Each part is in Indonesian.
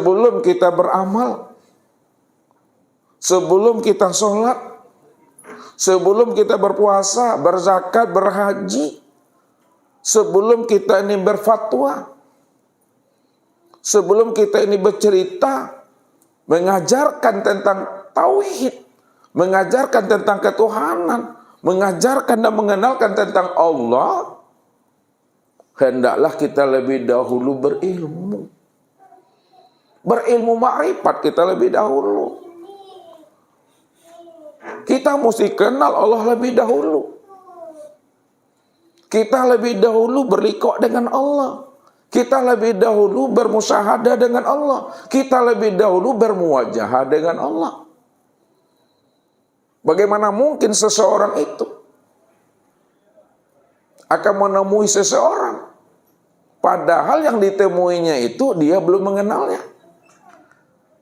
Sebelum kita beramal, sebelum kita sholat, sebelum kita berpuasa, berzakat, berhaji, sebelum kita ini berfatwa, sebelum kita ini bercerita, mengajarkan tentang tauhid, mengajarkan tentang ketuhanan, mengajarkan dan mengenalkan tentang Allah, hendaklah kita lebih dahulu berilmu. Berilmu makrifat kita lebih dahulu. Kita mesti kenal Allah lebih dahulu. Kita lebih dahulu berliqa'ah dengan Allah. Kita lebih dahulu bermusyahadah dengan Allah. Kita lebih dahulu bermuwajahah dengan Allah. Bagaimana mungkin seseorang itu akan menemui seseorang, padahal yang ditemuinya itu dia belum mengenalnya?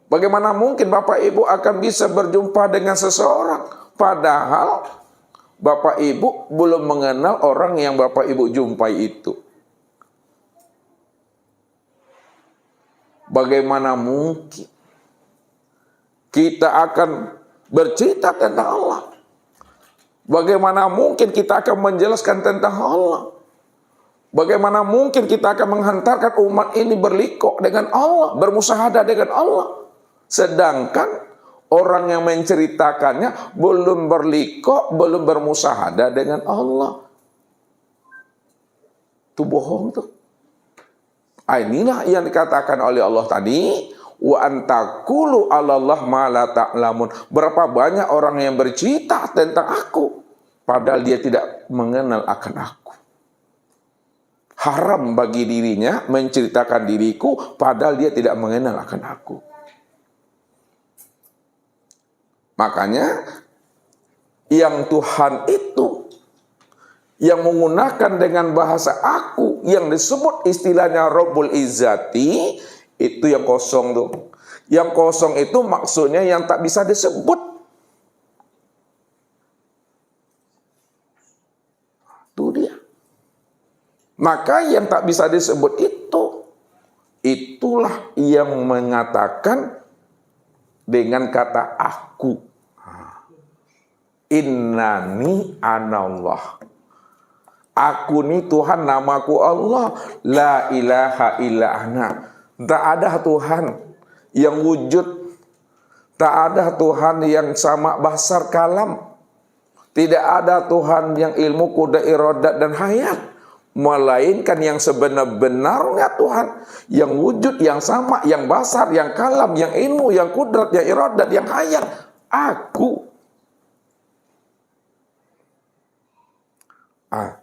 Bagaimana mungkin Bapak Ibu akan bisa berjumpa dengan seseorang, padahal Bapak Ibu belum mengenal orang yang Bapak Ibu jumpai itu? Bagaimana mungkin kita akan bercerita tentang Allah? Bagaimana mungkin kita akan menjelaskan tentang Allah? Bagaimana mungkin kita akan menghantarkan umat ini berliqa'ah dengan Allah, bermusyahadah dengan Allah, sedangkan orang yang menceritakannya belum berliqa'ah, belum bermusyahadah dengan Allah? Itu bohong tuh. Inilah yang dikatakan oleh Allah tadi, wa antakulu 'alallah ma la ta'lamun. Berapa banyak orang yang bercerita tentang aku, padahal dia tidak mengenal akan aku. Haram bagi dirinya menceritakan diriku, padahal dia tidak mengenal akan aku. Makanya yang Tuhan itu, yang menggunakan dengan bahasa aku, yang disebut istilahnya Rabbul Izzati, itu yang kosong tuh. Yang kosong itu maksudnya yang tak bisa disebut. Itu dia. Maka yang tak bisa disebut itu, itulah yang mengatakan dengan kata aku. Innani anallah. Aku ni Tuhan, namaku Allah. La ilaha illa ana. Tak ada Tuhan yang wujud. Tak ada Tuhan yang sama basar kalam. Tidak ada Tuhan yang ilmu, kuda, iradat, dan hayat. Melainkan yang sebenar-benarnya Tuhan. Yang wujud, yang sama, yang basar, yang kalam, yang ilmu, yang kudrat, yang iradat, yang hayat. Aku.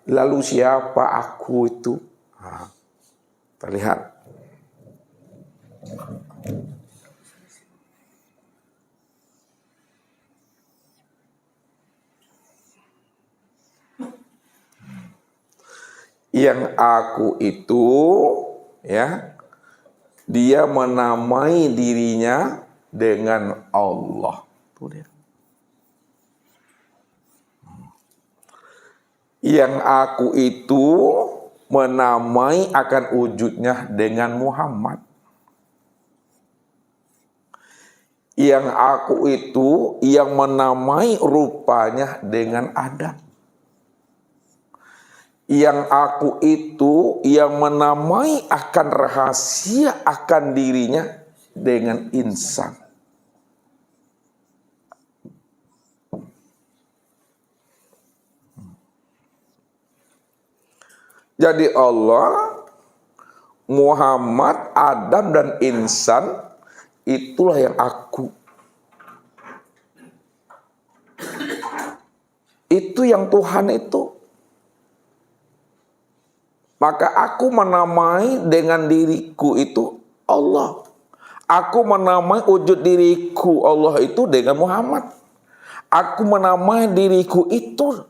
Lalu siapa aku itu? Kita lihat. Yang aku itu, ya, dia menamai dirinya dengan Allah. Tuh dia. Yang aku itu menamai akan wujudnya dengan Muhammad. Yang aku itu yang menamai rupanya dengan Adam. Yang aku itu yang menamai akan rahasia akan dirinya dengan insan. Jadi Allah, Muhammad, Adam, dan insan, itulah yang aku. Itu yang Tuhan itu. Maka aku menamai dengan diriku itu Allah. Aku menamai wujud diriku Allah itu dengan Muhammad. Aku menamai diriku itu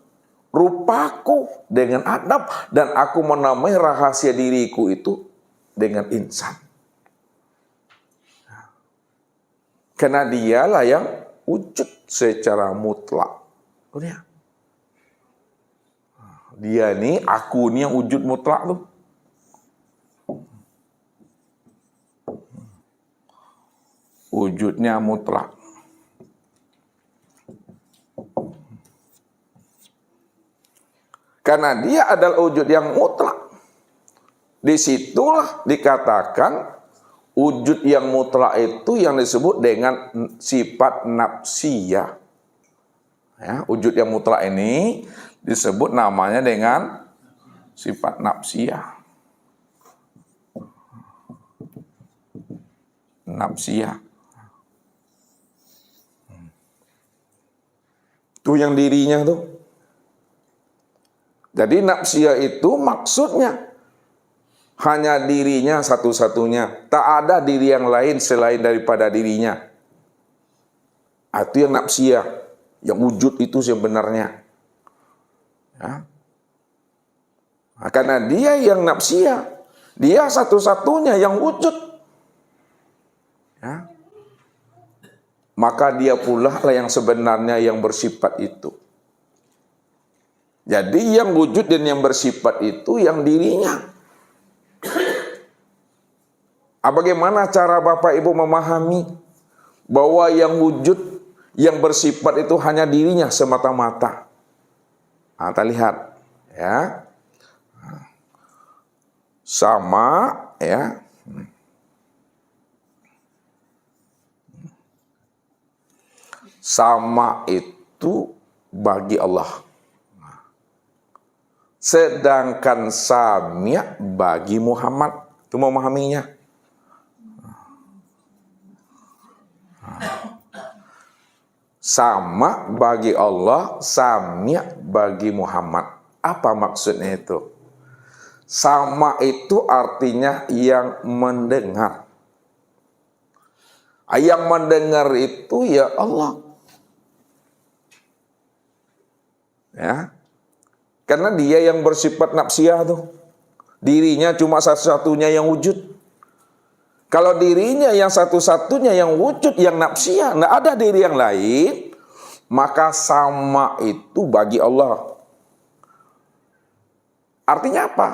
rupaku dengan Adam, dan aku menamai rahasia diriku itu dengan insan. Karena dialah yang wujud secara mutlak. Dia nih, aku nih yang wujud mutlak tuh. wujudnya mutlak. Karena dia adalah wujud yang mutlak. Disitulah dikatakan wujud yang mutlak itu yang disebut dengan sifat nafsiyah. Ya, wujud yang mutlak ini disebut namanya dengan sifat nafsiyah. Nafsiyah. Itu yang dirinya tuh. Jadi nafsiyah itu maksudnya hanya dirinya satu-satunya. Tak ada diri yang lain selain daripada dirinya. Itu yang nafsiyah. Yang wujud itu sebenarnya. Ya. Karena dia yang nafsiyah. Dia satu-satunya yang wujud. Ya. Maka dia pula lah yang sebenarnya yang bersifat itu. Jadi yang wujud dan yang bersifat itu yang dirinya. Bagaimana cara Bapak Ibu memahami bahwa yang wujud, yang bersifat itu hanya dirinya semata-mata? Kita lihat, ya, sama, ya, sama itu bagi Allah. Sedangkan samia bagi Muhammad. Itu memahaminya. Sama bagi Allah, samia bagi Muhammad. Apa maksudnya itu? Sama itu artinya yang mendengar. Yang mendengar itu ya Allah. Ya. Karena dia yang bersifat nafsiyah tuh. Dirinya cuma satu-satunya yang wujud. Kalau dirinya yang satu-satunya yang wujud, yang nafsiyah, nggak ada diri yang lain, maka sama itu bagi Allah. Artinya apa?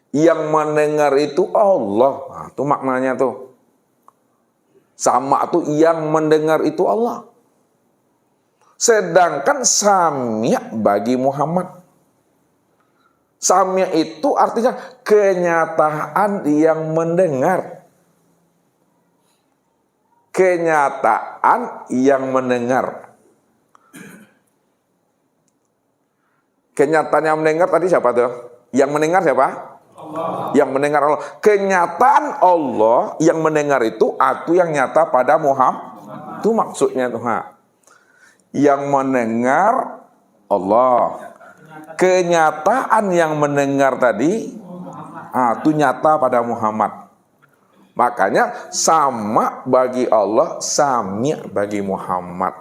Yang mendengar itu Allah. Nah, itu maknanya tuh. Sama tuh yang mendengar itu Allah. Sedangkan samia bagi Muhammad. Samia itu artinya kenyataan yang mendengar. Kenyataan yang mendengar. Kenyataan yang mendengar tadi siapa tuh? Yang mendengar siapa? Allah. Yang mendengar Allah. Kenyataan Allah yang mendengar itu yang nyata pada Muhammad. Itu maksudnya tuh. Yang mendengar Allah. Kenyataan yang mendengar tadi itu nyata pada Muhammad. Makanya sama bagi Allah, sami bagi Muhammad.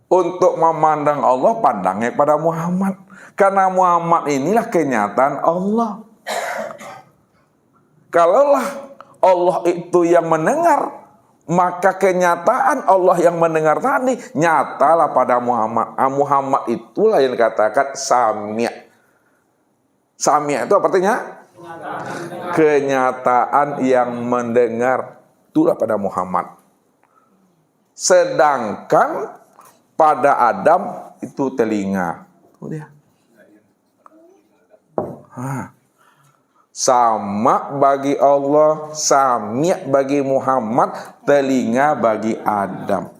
Untuk memandang Allah, pandangnya pada Muhammad. Karena Muhammad inilah kenyataan Allah. Kalaulah Allah itu yang mendengar, maka kenyataan Allah yang mendengar tadi nyatalah pada Muhammad. Muhammad itulah yang dikatakan samia. Samia itu apa artinya? Kenyataan yang mendengar. Itulah pada Muhammad. Sedangkan pada Adam itu telinga. Itu dia. Sama bagi Allah, samia bagi Muhammad, telinga bagi Adam.